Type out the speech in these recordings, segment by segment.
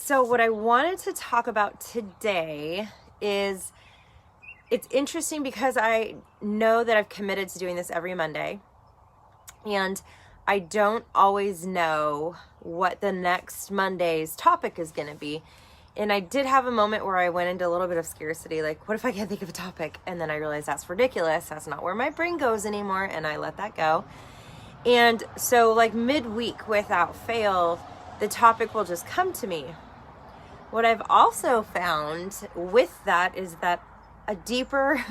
So what I wanted to talk about today is, it's interesting because I know that I've committed to doing this every Monday, and I don't always know what the next Monday's topic is going to be. And I did have a moment where I went into a little bit of scarcity, like, what if I can't think of a topic? And then I realized that's ridiculous. That's not where my brain goes anymore. And I let that go. And so like midweek, without fail, the topic will just come to me. What I've also found with that is that a deeper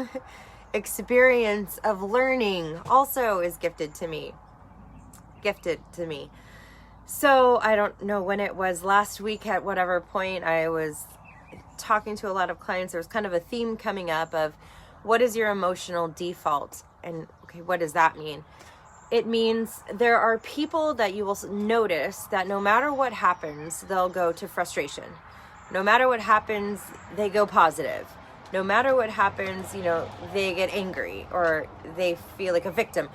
experience of learning also is gifted to me. So I don't know when it was, last week at whatever point, I was talking to a lot of clients. There was kind of a theme coming up of what is your emotional default? And okay, what does that mean? It means there are people that you will notice that no matter what happens, they'll go to frustration. No matter what happens, they go positive. No matter what happens, they get angry or they feel like a victim.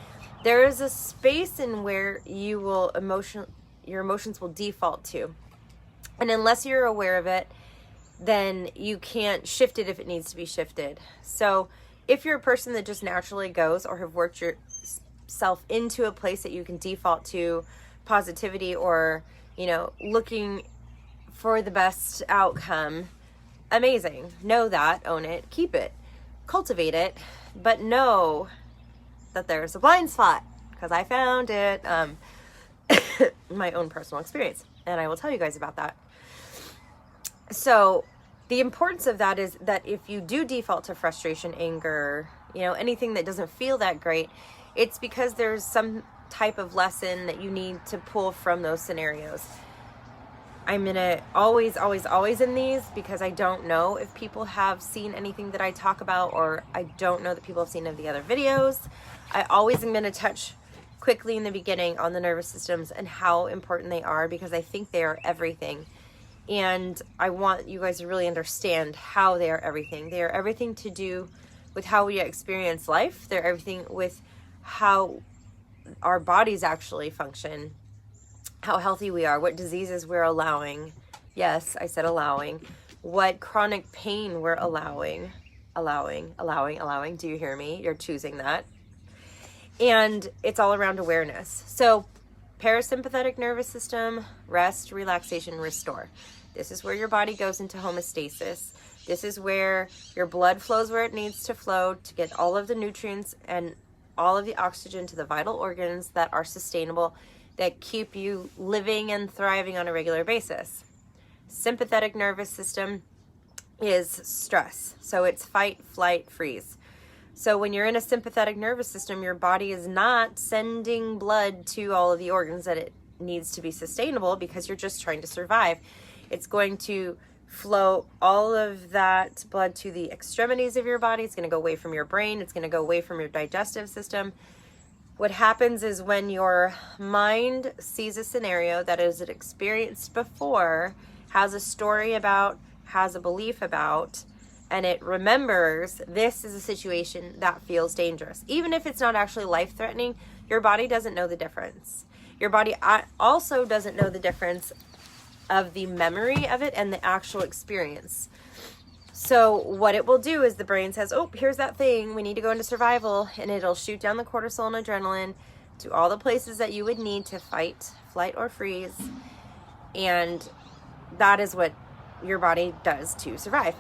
There is a space in where your emotions will default to. And unless you're aware of it, then you can't shift it if it needs to be shifted. So if you're a person that just naturally goes, or have worked yourself into a place that you can default to positivity, or, looking for the best outcome, amazing. Know that, own it, keep it, cultivate it, but know that there's a blind spot, because I found it, my own personal experience, and I will tell you guys about that. So the importance of that is that if you do default to frustration, anger, anything that doesn't feel that great, it's because there's some type of lesson that you need to pull from those scenarios. I'm gonna always in these, because I don't know if people have seen anything that I talk about, or I don't know that people have seen any of the other videos. I always am gonna touch quickly in the beginning on the nervous systems and how important they are, because I think they are everything. And I want you guys to really understand how they are everything. They are everything to do with how we experience life. They're everything with how our bodies actually function, how healthy we are, what diseases we're allowing. Yes, I said allowing. What chronic pain we're allowing. Do you hear me? You're choosing that. And it's all around awareness. So parasympathetic nervous system, rest, relaxation, restore. This is where your body goes into homeostasis. This is where your blood flows where it needs to flow to get all of the nutrients and all of the oxygen to the vital organs that are sustainable, that keep you living and thriving on a regular basis. Sympathetic nervous system is stress. So it's fight, flight, freeze. So when you're in a sympathetic nervous system, your body is not sending blood to all of the organs that it needs to be sustainable, because you're just trying to survive. It's going to flow all of that blood to the extremities of your body. It's going to go away from your brain. It's going to go away from your digestive system. What happens is when your mind sees a scenario that is experienced before, has a story about, has a belief about, and it remembers this is a situation that feels dangerous. Even if it's not actually life-threatening, your body doesn't know the difference. Your body also doesn't know the difference of the memory of it and the actual experience. So what it will do is the brain says, oh, here's that thing, we need to go into survival, and it'll shoot down the cortisol and adrenaline to all the places that you would need to fight, flight, or freeze. And that is what your body does to survive.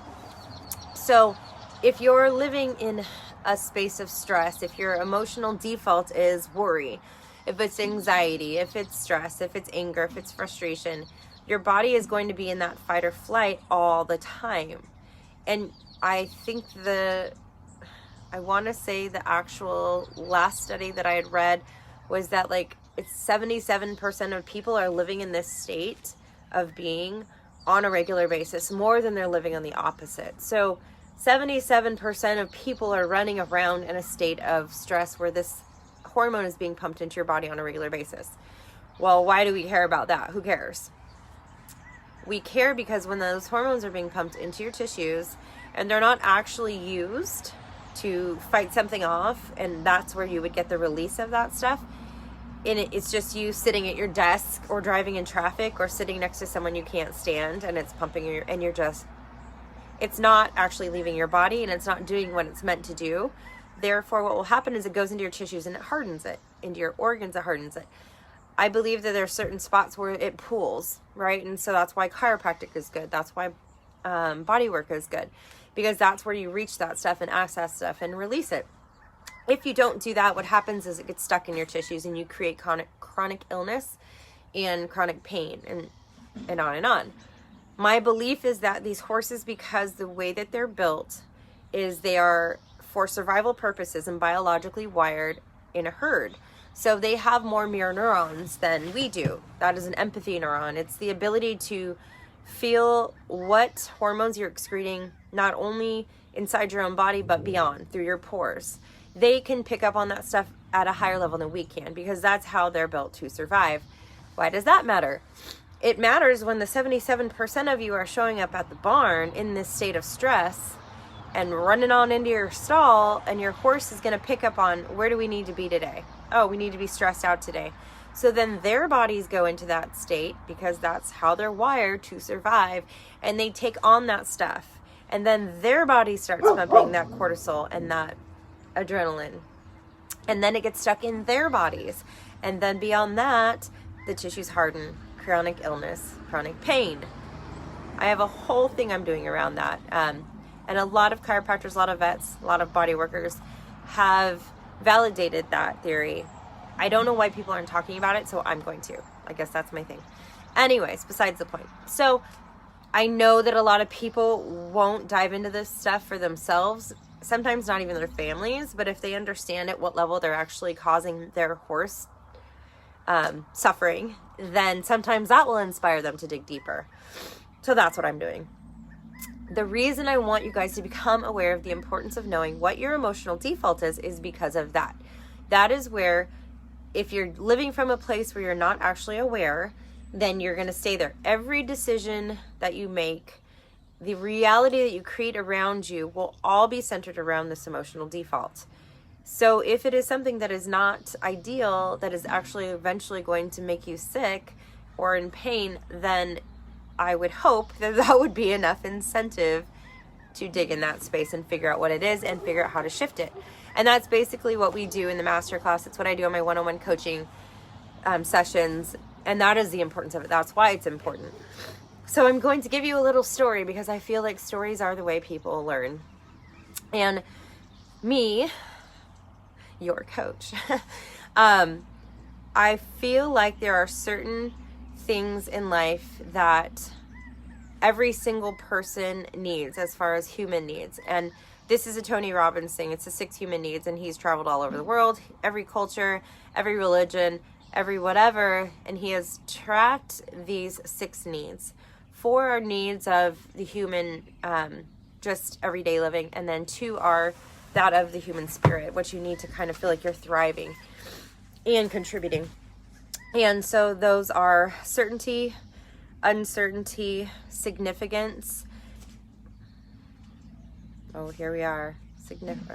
So if you're living in a space of stress, if your emotional default is worry, if it's anxiety, if it's stress, if it's anger, if it's frustration, your body is going to be in that fight or flight all the time. And I think I want to say the actual last study that I had read was that it's 77% of people are living in this state of being on a regular basis, more than they're living on the opposite. So 77% of people are running around in a state of stress where this hormone is being pumped into your body on a regular basis. Well, why do we care about that? Who cares? We care because when those hormones are being pumped into your tissues and they're not actually used to fight something off, and that's where you would get the release of that stuff, and it's just you sitting at your desk or driving in traffic or sitting next to someone you can't stand, and it's pumping your, and you're just, it's not actually leaving your body, and it's not doing what it's meant to do. Therefore, what will happen is it goes into your tissues and it hardens it, into your organs, it hardens it. I believe that there are certain spots where it pools, right? And so that's why chiropractic is good. That's why body work is good, because that's where you reach that stuff and access stuff and release it. If you don't do that, what happens is it gets stuck in your tissues and you create chronic illness and chronic pain, and on and on. My belief is that these horses, because the way that they're built is they are for survival purposes and biologically wired in a herd. So they have more mirror neurons than we do. That is an empathy neuron. It's the ability to feel what hormones you're excreting, not only inside your own body, but beyond, through your pores. They can pick up on that stuff at a higher level than we can, because that's how they're built to survive. Why does that matter? It matters when the 77% of you are showing up at the barn in this state of stress and running on into your stall, and your horse is going to pick up on, where do we need to be today? Oh, we need to be stressed out today. So then their bodies go into that state, because that's how they're wired to survive, and they take on that stuff. And then their body starts pumping that cortisol and that adrenaline, and then it gets stuck in their bodies, and then beyond that the tissues harden, chronic illness, chronic pain. I have a whole thing I'm doing around that, and a lot of chiropractors, a lot of vets, a lot of body workers have validated that theory. I don't know why people aren't talking about it, so I'm going to. I guess that's my thing. Anyways, besides the point. So I know that a lot of people won't dive into this stuff for themselves, sometimes not even their families, but if they understand at what level they're actually causing their horse suffering, then sometimes that will inspire them to dig deeper. So that's what I'm doing. The reason I want you guys to become aware of the importance of knowing what your emotional default is because of that. That is where, if you're living from a place where you're not actually aware, then you're going to stay there. Every decision that you make, the reality that you create around you, will all be centered around this emotional default. So if it is something that is not ideal, that is actually eventually going to make you sick or in pain, then I would hope that that would be enough incentive to dig in that space and figure out what it is and figure out how to shift it. And that's basically what we do in the masterclass. It's what I do in my one-on-one coaching sessions. And that is the importance of it. That's why it's important. So I'm going to give you a little story, because I feel like stories are the way people learn. And me, your coach, I feel like there are certain things in life that every single person needs as far as human needs. And this is a Tony Robbins thing. It's the 6 human needs, and he's traveled all over the world, every culture, every religion, every whatever, and he has tracked these 6 needs. 4 are needs of the human, just everyday living, and then 2 are that of the human spirit, which you need to kind of feel like you're thriving and contributing. And so those are certainty, uncertainty, significance. Oh, here we are.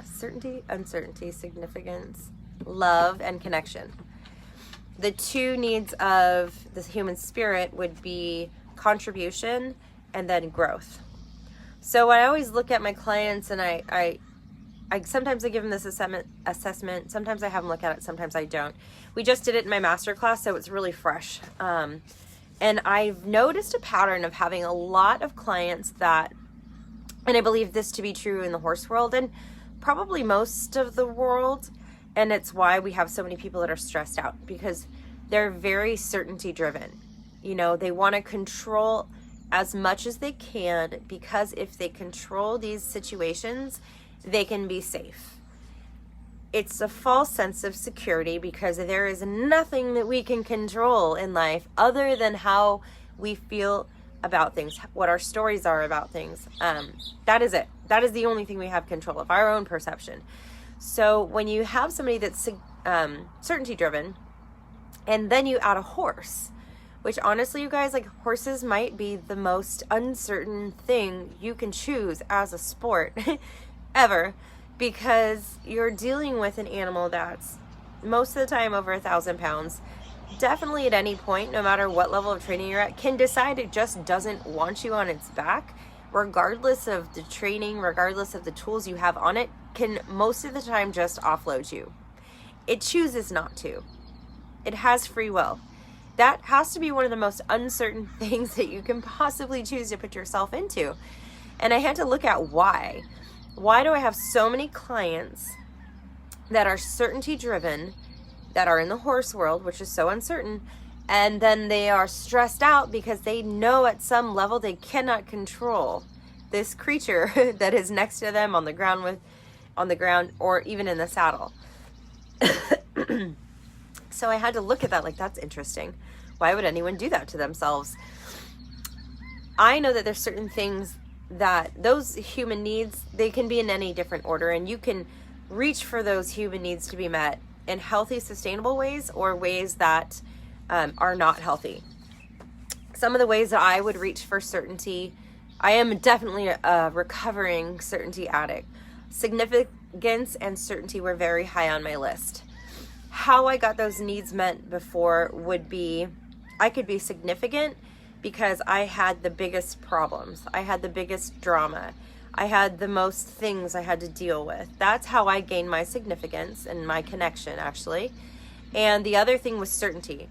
Certainty, uncertainty, significance, love, and connection. The 2 needs of the human spirit would be contribution and then growth. So I always look at my clients, and I sometimes I give them this assessment. Sometimes I have them look at it. Sometimes I don't. We just did it in my masterclass, so it's really fresh. And I've noticed a pattern of having a lot of clients that, and I believe this to be true in the horse world and probably most of the world, and it's why we have so many people that are stressed out, because they're very certainty driven. You know, they want to control as much as they can, because if they control these situations, they can be safe. It's a false sense of security, because there is nothing that we can control in life other than how we feel about things, what our stories are about things. That is it. That is the only thing we have control of, our own perception. So when you have somebody that's certainty driven, and then you add a horse, which honestly, you guys, like, horses might be the most uncertain thing you can choose as a sport ever, because you're dealing with an animal that's most of the time over 1,000 pounds, definitely at any point, no matter what level of training you're at, can decide it just doesn't want you on its back, regardless of the training, regardless of the tools you have on it, can most of the time just offload you. It chooses not to. It has free will. That has to be one of the most uncertain things that you can possibly choose to put yourself into. And I had to look at why. Why do I have so many clients that are certainty driven, that are in the horse world, which is so uncertain, and then they are stressed out because they know at some level they cannot control this creature that is next to them on the ground or even in the saddle. So I had to look at that like, that's interesting. Why would anyone do that to themselves? I know that there's certain things that those human needs, they can be in any different order, and you can reach for those human needs to be met in healthy, sustainable ways or ways that are not healthy. Some of the ways that I would reach for certainty, I am definitely a recovering certainty addict. Significance and certainty were very high on my list. How I got those needs met before would be, I could be significant because I had the biggest problems. I had the biggest drama. I had the most things I had to deal with. That's how I gained my significance and my connection, actually. And the other thing was certainty.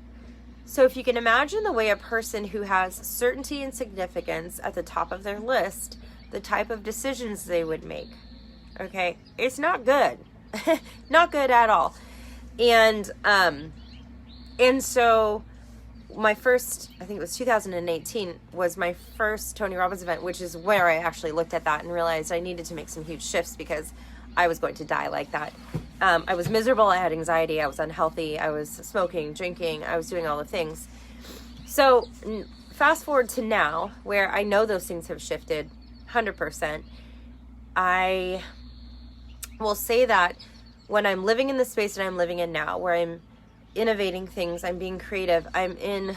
So if you can imagine the way a person who has certainty and significance at the top of their list, the type of decisions they would make, okay, it's not good. Not good at all. And so my first, I think it was 2018, was my first Tony Robbins event, which is where I actually looked at that and realized I needed to make some huge shifts because I was going to die like that. I was miserable. I had anxiety. I was unhealthy. I was smoking, drinking. I was doing all the things. So fast forward to now, where I know those things have shifted 100%. I will say that when I'm living in the space that I'm living in now, where I'm innovating things, I'm being creative, I'm in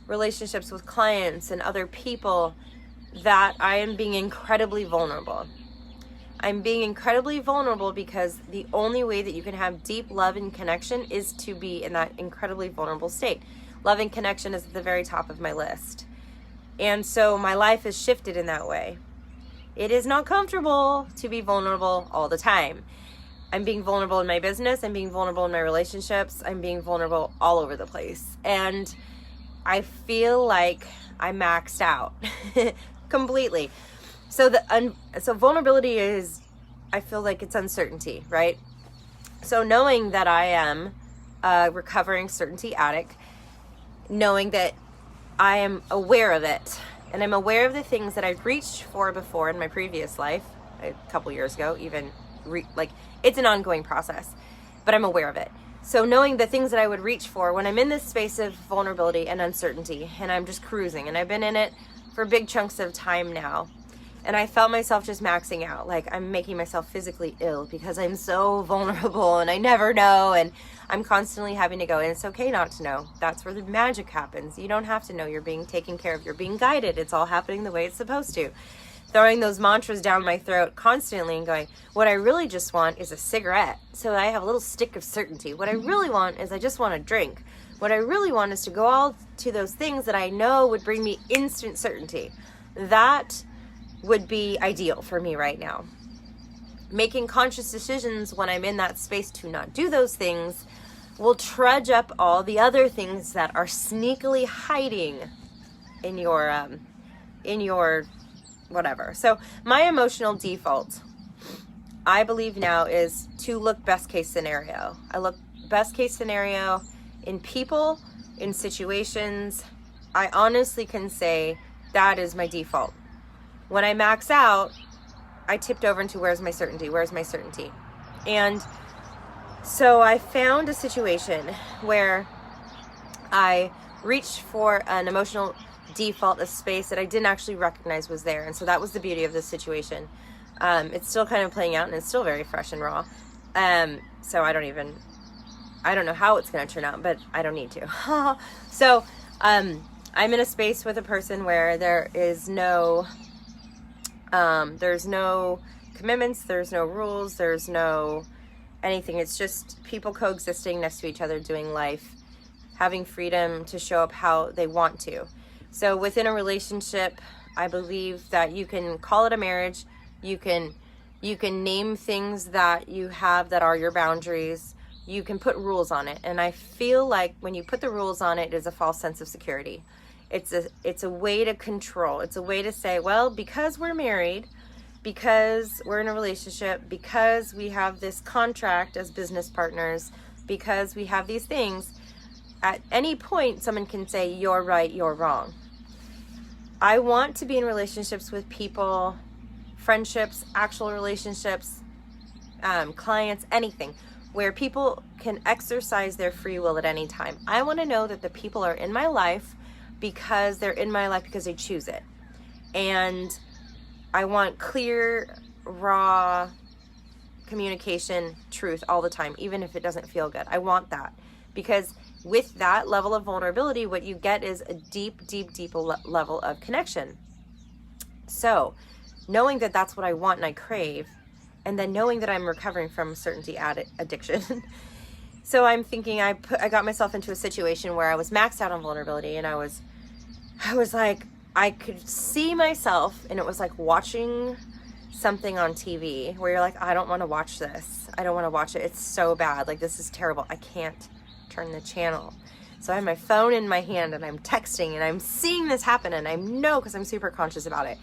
relationships with clients and other people, that I am being incredibly vulnerable. I'm being incredibly vulnerable because the only way that you can have deep love and connection is to be in that incredibly vulnerable state. Love and connection is at the very top of my list. And so my life has shifted in that way. It is not comfortable to be vulnerable all the time. I'm being vulnerable in my business. I'm being vulnerable in my relationships. I'm being vulnerable all over the place. And I feel like I maxed out completely. So so vulnerability is, I feel like it's uncertainty, right? So knowing that I am a recovering certainty addict, knowing that I am aware of it, and I'm aware of the things that I've reached for before in my previous life, a couple years ago, even it's an ongoing process, but I'm aware of it. So knowing the things that I would reach for when I'm in this space of vulnerability and uncertainty, and I'm just cruising, and I've been in it for big chunks of time now, and I felt myself just maxing out, like I'm making myself physically ill because I'm so vulnerable and I never know, and I'm constantly having to go, and it's okay not to know. That's where the magic happens. You don't have to know. You're being taken care of. You're being guided. It's all happening the way it's supposed to. Throwing those mantras down my throat constantly and going, what I really just want is a cigarette. So I have a little stick of certainty. What I really want is I just want a drink. What I really want is to go all to those things that I know would bring me instant certainty. That would be ideal for me right now. Making conscious decisions when I'm in that space to not do those things will trudge up all the other things that are sneakily hiding in your whatever. So my emotional default, I believe now, is to look best case scenario. I look best case scenario in people, in situations. I honestly can say that is my default. When I max out, I tipped over into where's my certainty? Where's my certainty? And so I found a situation where I reached for an emotional default, a space that I didn't actually recognize was there. And so that was the beauty of this situation. It's still kind of playing out and it's still very fresh and raw. So I don't know how it's going to turn out, but I don't need to. So I'm in a space with a person where there is there's no commitments, there's no rules, there's no anything. It's just people coexisting next to each other, doing life, having freedom to show up how they want to. So within a relationship, I believe that you can call it a marriage. You can name things that you have that are your boundaries. You can put rules on it. And I feel like when you put the rules on it, it is a false sense of security. It's a way to control. It's a way to say, well, because we're married, because we're in a relationship, because we have this contract as business partners, because we have these things, at any point someone can say, you're right, you're wrong. I want to be in relationships with people, friendships, actual relationships, clients, anything, where people can exercise their free will at any time. I want to know that the people are in my life because they're in my life because they choose it. And I want clear, raw communication, truth all the time, even if it doesn't feel good. I want that, because with that level of vulnerability, what you get is a deep level of connection. So knowing that that's what I want and I crave, and then knowing that I'm recovering from certainty addiction. So I'm thinking I got myself into a situation where I was maxed out on vulnerability, and I was like, I could see myself, and it was like watching something on TV where you're like, I don't want to watch this. I don't want to watch it. It's so bad. Like, this is terrible. I can't turn the channel. So I have my phone in my hand and I'm texting and I'm seeing this happen, and I know because I'm super conscious about it.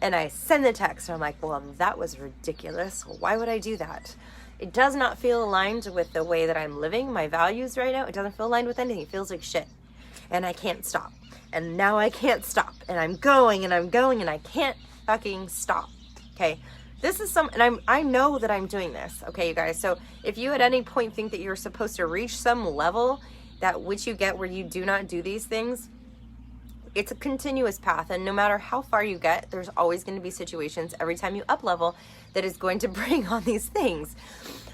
And I send the text and I'm like, well, that was ridiculous. Why would I do that? It does not feel aligned with the way that I'm living, my values right now. It doesn't feel aligned with anything. It feels like shit. And I can't stop. And now I can't stop. And I'm going and I can't fucking stop. Okay. This is and I know that I'm doing this. Okay, you guys. So if you at any point think that you're supposed to reach some level that which you get where you do not do these things, it's a continuous path. And no matter how far you get, there's always going to be situations every time you up level that is going to bring on these things.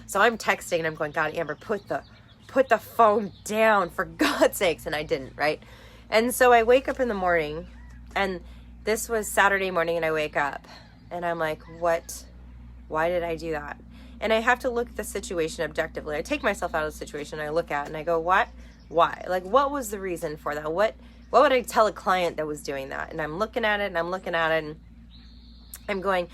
So I'm texting and I'm going, God, Amber, put the phone down for God's sakes. And I didn't, right? And so I wake up in the morning, and this was Saturday morning, and I wake up and I'm like, why did I do that? And I have to look at the situation objectively. I take myself out of the situation, and I look at it and I go, what? Why? Like, what was the reason for that? What would I tell a client that was doing that? And I'm looking at it and I'm going,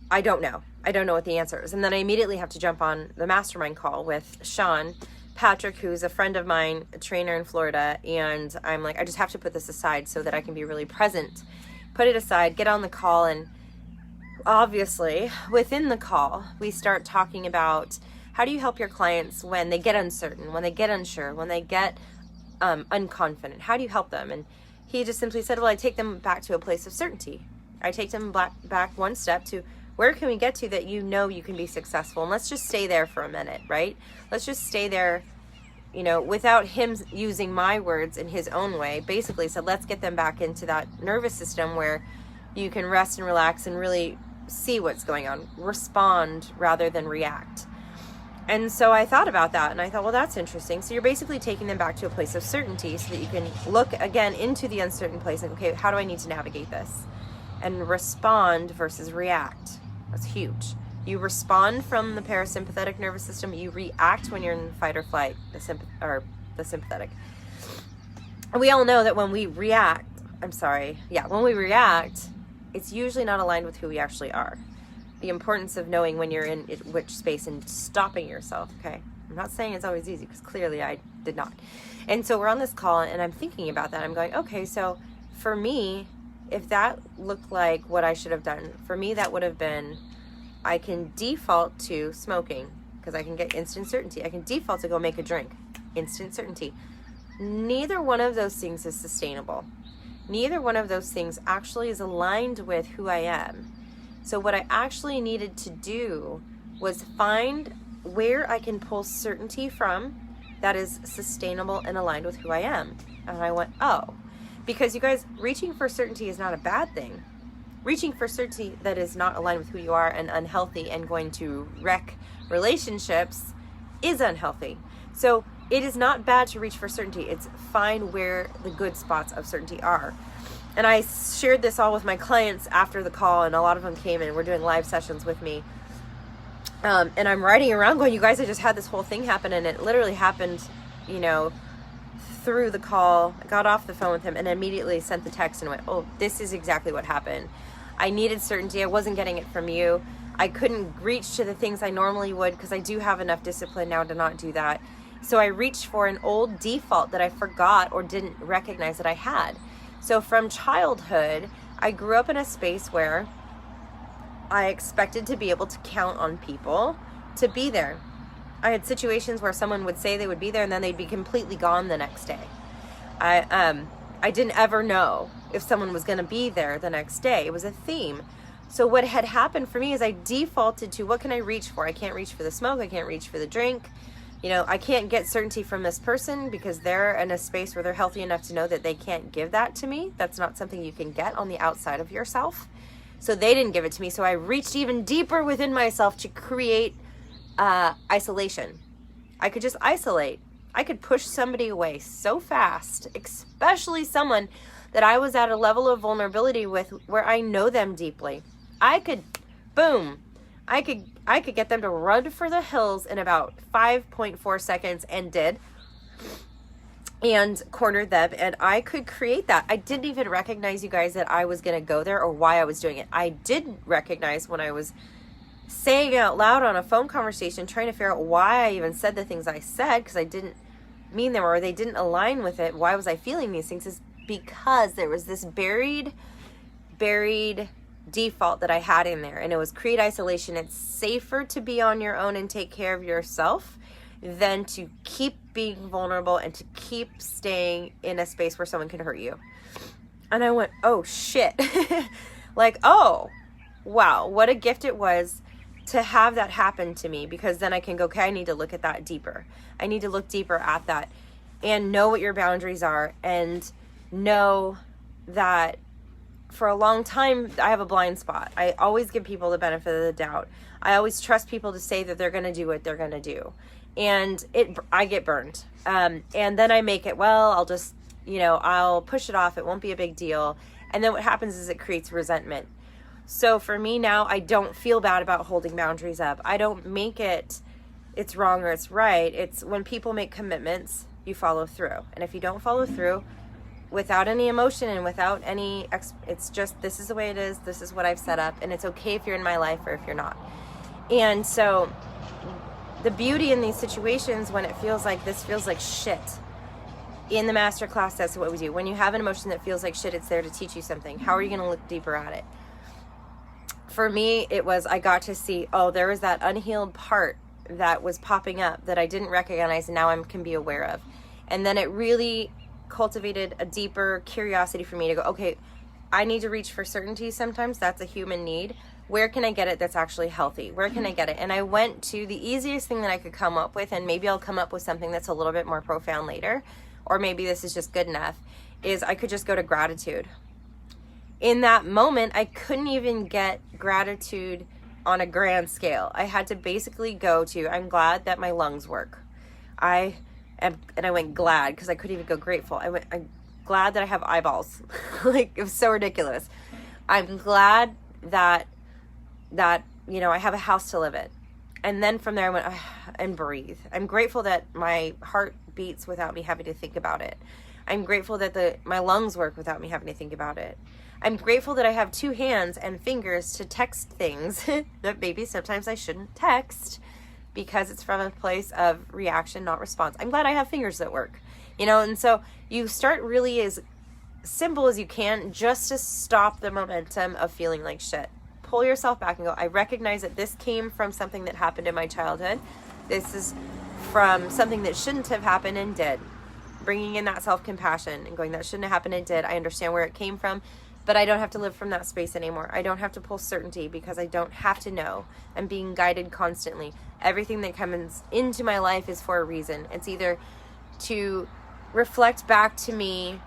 I don't know. I don't know what the answer is. And then I immediately have to jump on the mastermind call with Sean Patrick, who's a friend of mine, a trainer in Florida. And I'm like, I just have to put this aside so that I can be really present. Put it aside, get on the call. And obviously within the call, we start talking about how do you help your clients when they get uncertain, when they get unsure, when they get unconfident? How do you help them? And he just simply said, well, I take them back to a place of certainty. I take them back one step to where can we get to that you know you can be successful. And let's just stay there for a minute, right? Let's just stay there, without him using my words in his own way. Basically said, let's get them back into that nervous system where you can rest and relax and really see what's going on. Respond rather than react. And so I thought about that, and I thought, well, that's interesting. So you're basically taking them back to a place of certainty so that you can look again into the uncertain place and, okay, how do I need to navigate this? And respond versus react. That's huge. You respond from the parasympathetic nervous system. You react when you're in fight or flight, the sympathetic. And we all know that when we react, when we react, it's usually not aligned with who we actually are. The importance of knowing when you're in which space and stopping yourself, okay? I'm not saying it's always easy, because clearly I did not. And so we're on this call, and I'm thinking about that. I'm going, okay, so for me, if that looked like what I should have done, for me that would have been, I can default to smoking, because I can get instant certainty. I can default to go make a drink, instant certainty. Neither one of those things is sustainable. Neither one of those things actually is aligned with who I am. So what I actually needed to do was find where I can pull certainty from that is sustainable and aligned with who I am. And I went, oh, because you guys, reaching for certainty is not a bad thing. Reaching for certainty that is not aligned with who you are and unhealthy and going to wreck relationships is unhealthy. So it is not bad to reach for certainty. It's find where the good spots of certainty are. And I shared this all with my clients after the call, and a lot of them came and were doing live sessions with me. And I'm riding around going, you guys, I just had this whole thing happen, and it literally happened, you know, through the call. I got off the phone with him and immediately sent the text and went, oh, this is exactly what happened. I needed certainty. I wasn't getting it from you. I couldn't reach to the things I normally would because I do have enough discipline now to not do that. So I reached for an old default that I forgot or didn't recognize that I had. So from childhood, I grew up in a space where I expected to be able to count on people to be there. I had situations where someone would say they would be there and then they'd be completely gone the next day. I didn't ever know if someone was going to be there the next day. It was a theme. So what had happened for me is I defaulted to, what can I reach for? I can't reach for the smoke. I can't reach for the drink. You know, I can't get certainty from this person because they're in a space where they're healthy enough to know that they can't give that to me. That's not something you can get on the outside of yourself. So they didn't give it to me. So I reached even deeper within myself to create isolation. I could just isolate. I could push somebody away so fast, especially someone that I was at a level of vulnerability with where I know them deeply. I could get them to run for the hills in about 5.4 seconds, and did, and cornered them, and I could create that. I didn't even recognize, you guys, that I was going to go there or why I was doing it. I didn't recognize when I was saying out loud on a phone conversation, trying to figure out why I even said the things I said, because I didn't mean them or they didn't align with it. Why was I feeling these things? Is because there was this buried default that I had in there, and it was create isolation. It's safer to be on your own and take care of yourself than to keep being vulnerable and to keep staying in a space where someone can hurt you. And I went, oh shit. Like, oh wow, what a gift it was to have that happen to me, because then I can go, okay, I need to look at that deeper. I need to look deeper at that and know what your boundaries are, and know that for a long time, I have a blind spot. I always give people the benefit of the doubt. I always trust people to say that they're going to do what they're going to do. And I get burned. And then I make it, well, I'll just, I'll push it off. It won't be a big deal. And then what happens is it creates resentment. So for me now, I don't feel bad about holding boundaries up. I don't make it's wrong or it's right. It's when people make commitments, you follow through. And if you don't follow through, without any emotion and without any, it's just, this is the way it is. This is what I've set up. And it's okay if you're in my life or if you're not. And so the beauty in these situations, when it feels like this feels like shit, in the masterclass, that's what we do. When you have an emotion that feels like shit, it's there to teach you something. How are you going to look deeper at it? For me, it was, I got to see, oh, there was that unhealed part that was popping up that I didn't recognize, and now I can be aware of. And then it really cultivated a deeper curiosity for me to go, okay, I need to reach for certainty sometimes. That's a human need. Where can I get it that's actually healthy? Where can I get it? And I went to the easiest thing that I could come up with, and maybe I'll come up with something that's a little bit more profound later, or maybe this is just good enough, is I could just go to gratitude. In that moment, I couldn't even get gratitude on a grand scale. I had to basically go to, I'm glad that my lungs work. And I went glad, because I couldn't even go grateful. I'm glad that I have eyeballs. Like, it was so ridiculous. I'm glad that I have a house to live in. And then from there I went, and breathe. I'm grateful that my heart beats without me having to think about it. I'm grateful that my lungs work without me having to think about it. I'm grateful that I have 2 hands and fingers to text things that maybe sometimes I shouldn't text, because it's from a place of reaction, not response. I'm glad I have fingers that work, and so you start really as simple as you can, just to stop the momentum of feeling like shit. Pull yourself back and go, I recognize that this came from something that happened in my childhood. This is from something that shouldn't have happened and did. Bringing in that self-compassion and going, that shouldn't have happened and did. I understand where it came from, but I don't have to live from that space anymore. I don't have to pull certainty, because I don't have to know. I'm being guided constantly. Everything that comes into my life is for a reason. It's either to reflect back to me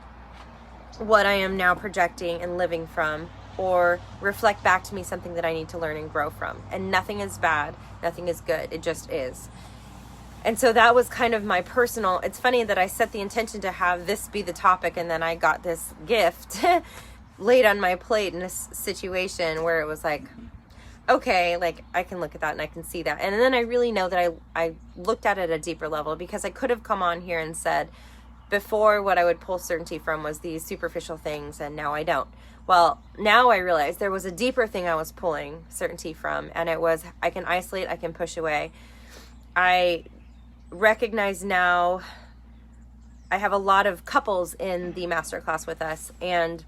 what I am now projecting and living from, or reflect back to me something that I need to learn and grow from. And nothing is bad, nothing is good, it just is. And so that was kind of my personal, it's funny that I set the intention to have this be the topic, and then I got this gift laid on my plate in a situation where it was like, okay, like I can look at that and I can see that. And then I really know that I looked at it at a deeper level, because I could have come on here and said, before, what I would pull certainty from was these superficial things, and now I don't. Well, now I realize there was a deeper thing I was pulling certainty from, and it was, I can isolate, I can push away. I recognize now, I have a lot of couples in the masterclass with us, and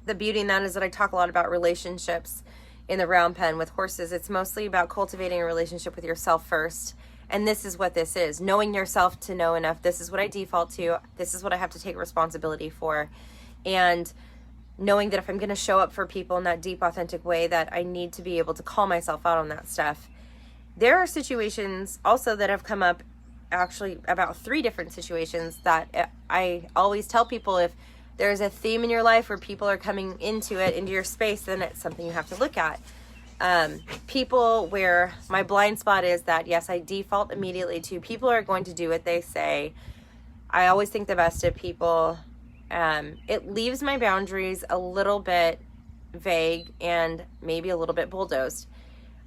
the beauty in that is that I talk a lot about relationships in the round pen with horses. It's mostly about cultivating a relationship with yourself first. And this is what this is. Knowing yourself to know enough. This is what I default to. This is what I have to take responsibility for. And knowing that if I'm going to show up for people in that deep, authentic way, that I need to be able to call myself out on that stuff. There are situations also that have come up, actually about 3 different situations, that I always tell people, if there's a theme in your life where people are coming into your space, then it's something you have to look at. People where my blind spot is that, yes, I default immediately to people are going to do what they say. I always think the best of people. It leaves my boundaries a little bit vague and maybe a little bit bulldozed.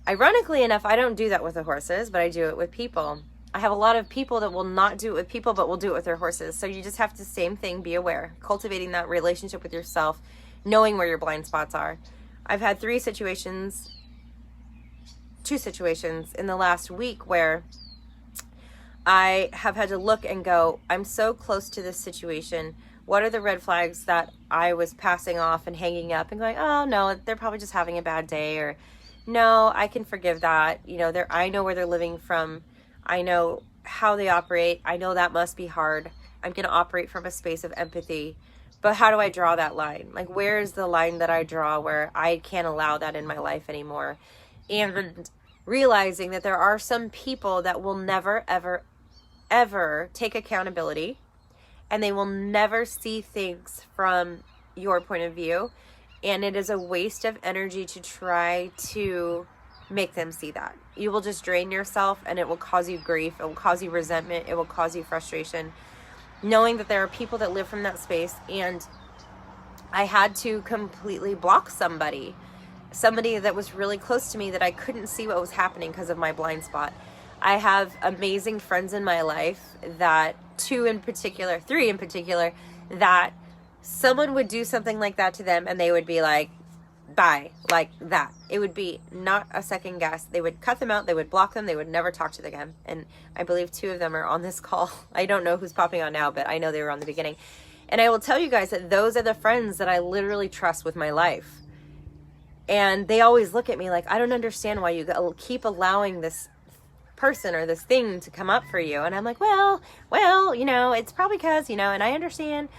Ironically enough, I don't do that with the horses, but I do it with people. I have a lot of people that will not do it with people, but will do it with their horses. So you just have to, same thing, be aware, cultivating that relationship with yourself, knowing where your blind spots are. I've had 2 situations in the last week where I have had to look and go, I'm so close to this situation. What are the red flags that I was passing off and hanging up and going, oh no, they're probably just having a bad day, or no, I can forgive that. You know, I know where they're living from. I know how they operate. I know that must be hard. I'm going to operate from a space of empathy. But how do I draw that line? Like, where is the line that I draw where I can't allow that in my life anymore? And realizing that there are some people that will never, ever, ever take accountability, and they will never see things from your point of view. And it is a waste of energy to try to make them see that. You will just drain yourself, and it will cause you grief. It will cause you resentment. It will cause you frustration. Knowing that there are people that live from that space, and I had to completely block somebody that was really close to me, that I couldn't see what was happening because of my blind spot. I have amazing friends in my life, that 3 in particular, that someone would do something like that to them and they would be like, bye, like that. It would be not a second guess. They would cut them out. They would block them. They would never talk to them again. And I believe 2 of them are on this call. I don't know who's popping on now, but I know they were on the beginning. And I will tell you guys that those are the friends that I literally trust with my life. And they always look at me like, I don't understand why you keep allowing this person or this thing to come up for you. And I'm like, well, you know, it's probably because, you know, and I understand.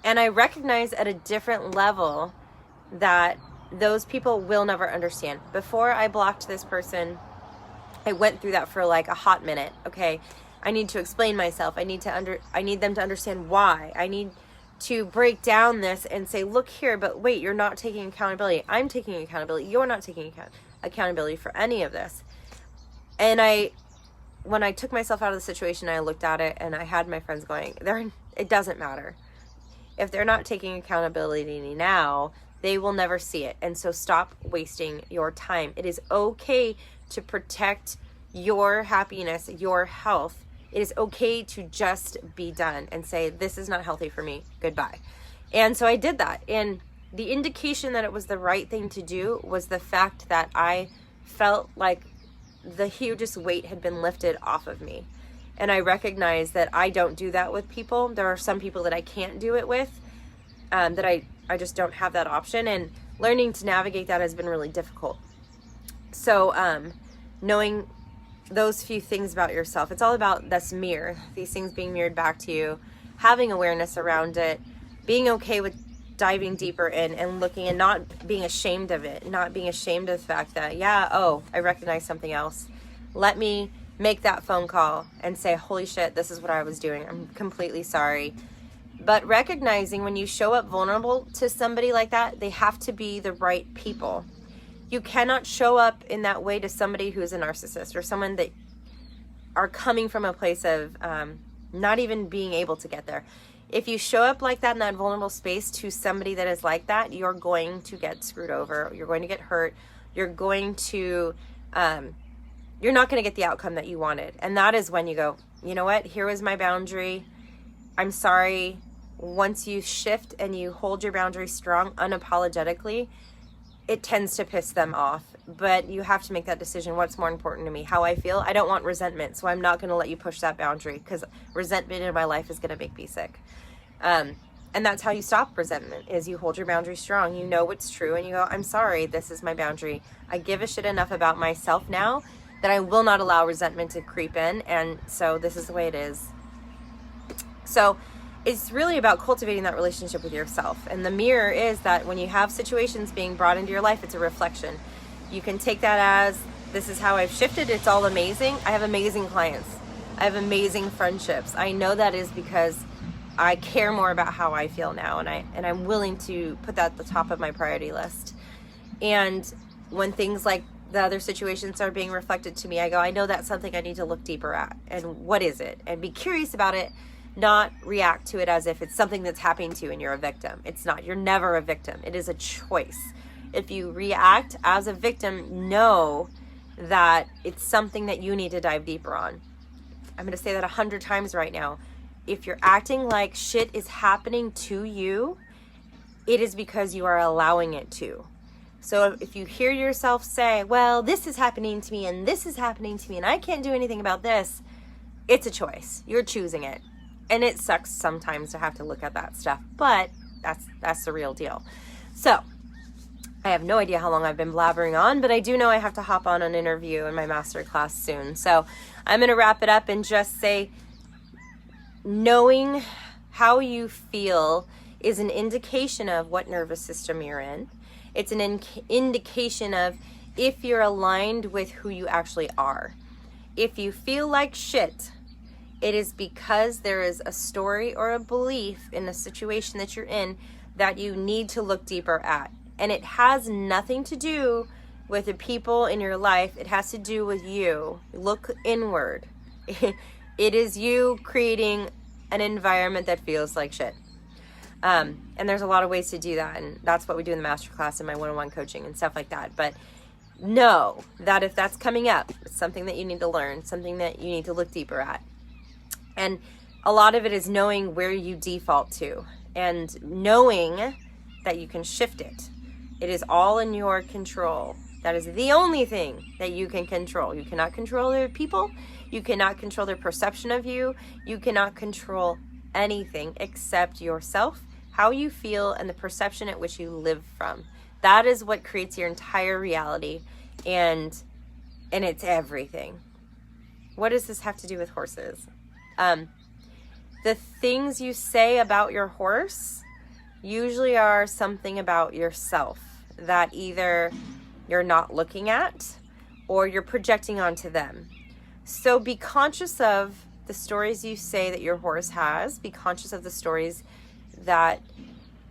And I recognize at a different level that those people will never understand. Before I blocked this person, I went through that for like a hot minute. Okay, I need to explain myself. I need them to understand why. I need to break down this and say, look here, but wait, you're not taking accountability. I'm taking accountability. You're not taking accountability for any of this. And when I took myself out of the situation, I looked at it and I had my friends going, it doesn't matter. If they're not taking accountability now, they will never see it. And so stop wasting your time. It is okay to protect your happiness, your health. It is okay to just be done and say, this is not healthy for me. Goodbye. And so I did that. And the indication that it was the right thing to do was the fact that I felt like the hugest weight had been lifted off of me. And I recognize that I don't do that with people. There are some people that I can't do it with, that I just don't have that option. And learning to navigate that has been really difficult. So knowing those few things about yourself, it's all about this mirror, these things being mirrored back to you, having awareness around it, being okay with diving deeper in and looking and not being ashamed of it, not being ashamed of the fact that, I recognize something else. Let me make that phone call and say, holy shit, this is what I was doing. I'm completely sorry. But recognizing when you show up vulnerable to somebody like that, they have to be the right people. You cannot show up in that way to somebody who's a narcissist or someone that are coming from a place of not even being able to get there. If you show up like that in that vulnerable space to somebody that is like that, you're going to get screwed over. You're going to get hurt. you're going to, you're not going to get the outcome that you wanted. And that is when you go, you know what? Here was my boundary. I'm sorry. Once you shift and you hold your boundary strong, unapologetically, it tends to piss them off. But you have to make that decision. What's more important to me? How I feel? I don't want resentment, so I'm not going to let you push that boundary, because resentment in my life is going to make me sick. And that's how you stop resentment, is you hold your boundary strong. You know what's true, and you go, I'm sorry, this is my boundary. I give a shit enough about myself now that I will not allow resentment to creep in, and so this is the way it is. So it's really about cultivating that relationship with yourself. And the mirror is that when you have situations being brought into your life, it's a reflection. You can take that as, this is how I've shifted. It's all amazing. I have amazing clients. I have amazing friendships. I know that is because I care more about how I feel now, and I'm willing to put that at the top of my priority list. And when things like the other situations are being reflected to me, I go, I know that's something I need to look deeper at. And what is it? And be curious about it. Not react to it as if it's something that's happening to you and you're a victim. It's not. You're never a victim. It is a choice. If you react as a victim, know that it's something that you need to dive deeper on. I'm going to say that 100 times right now. If you're acting like shit is happening to you, it is because you are allowing it to. So if you hear yourself say, well, this is happening to me and this is happening to me and I can't do anything about this, it's a choice. You're choosing it. And it sucks sometimes to have to look at that stuff, but that's the real deal. So I have no idea how long I've been blabbering on, but I do know I have to hop on an interview in my masterclass soon. So I'm going to wrap it up and just say, knowing how you feel is an indication of what nervous system you're in. It's an indication of if you're aligned with who you actually are. If you feel like shit, it is because there is a story or a belief in a situation that you're in that you need to look deeper at. And it has nothing to do with the people in your life. It has to do with you. Look inward. It is you creating an environment that feels like shit. And there's a lot of ways to do that. And that's what we do in the masterclass and my one-on-one coaching and stuff like that. But know that if that's coming up, it's something that you need to learn, something that you need to look deeper at. And a lot of it is knowing where you default to and knowing that you can shift it. It is all in your control. That is the only thing that you can control. You cannot control other people. You cannot control their perception of you. You cannot control anything except yourself, how you feel, and the perception at which you live from. That is what creates your entire reality, and it's everything. What does this have to do with horses? The things you say about your horse usually are something about yourself that either you're not looking at or you're projecting onto them. So be conscious of the stories you say that your horse has. Be conscious of the stories that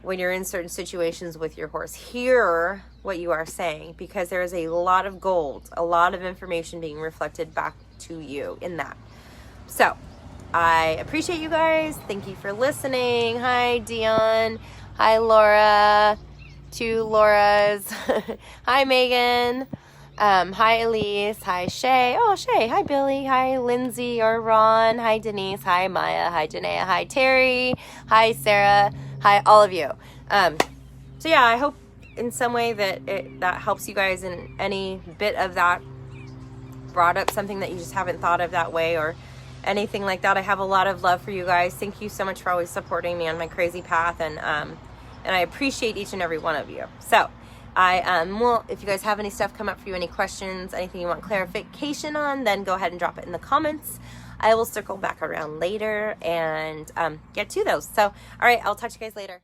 when you're in certain situations with your horse, hear what you are saying, because there is a lot of gold, a lot of information being reflected back to you in that. So I appreciate you guys. Thank you for listening. Hi, Dion. Hi, Laura. Two Lauras. Hi, Megan. Hi, Elise. Hi, Shay. Oh, Shay. Hi, Billy. Hi, Lindsay or Ron. Hi, Denise. Hi, Maya. Hi, Janaea. Hi, Terry. Hi, Sarah. Hi, all of you. So yeah, I hope in some way that that helps you guys in any bit of that, brought up something that you just haven't thought of that way or anything like that. I have a lot of love for you guys. Thank you so much for always supporting me on my crazy path, and I appreciate each and every one of you. So well, if you guys have any stuff come up for you, any questions, anything you want clarification on, then go ahead and drop it in the comments. I will circle back around later and get to those. So, all right, I'll talk to you guys later.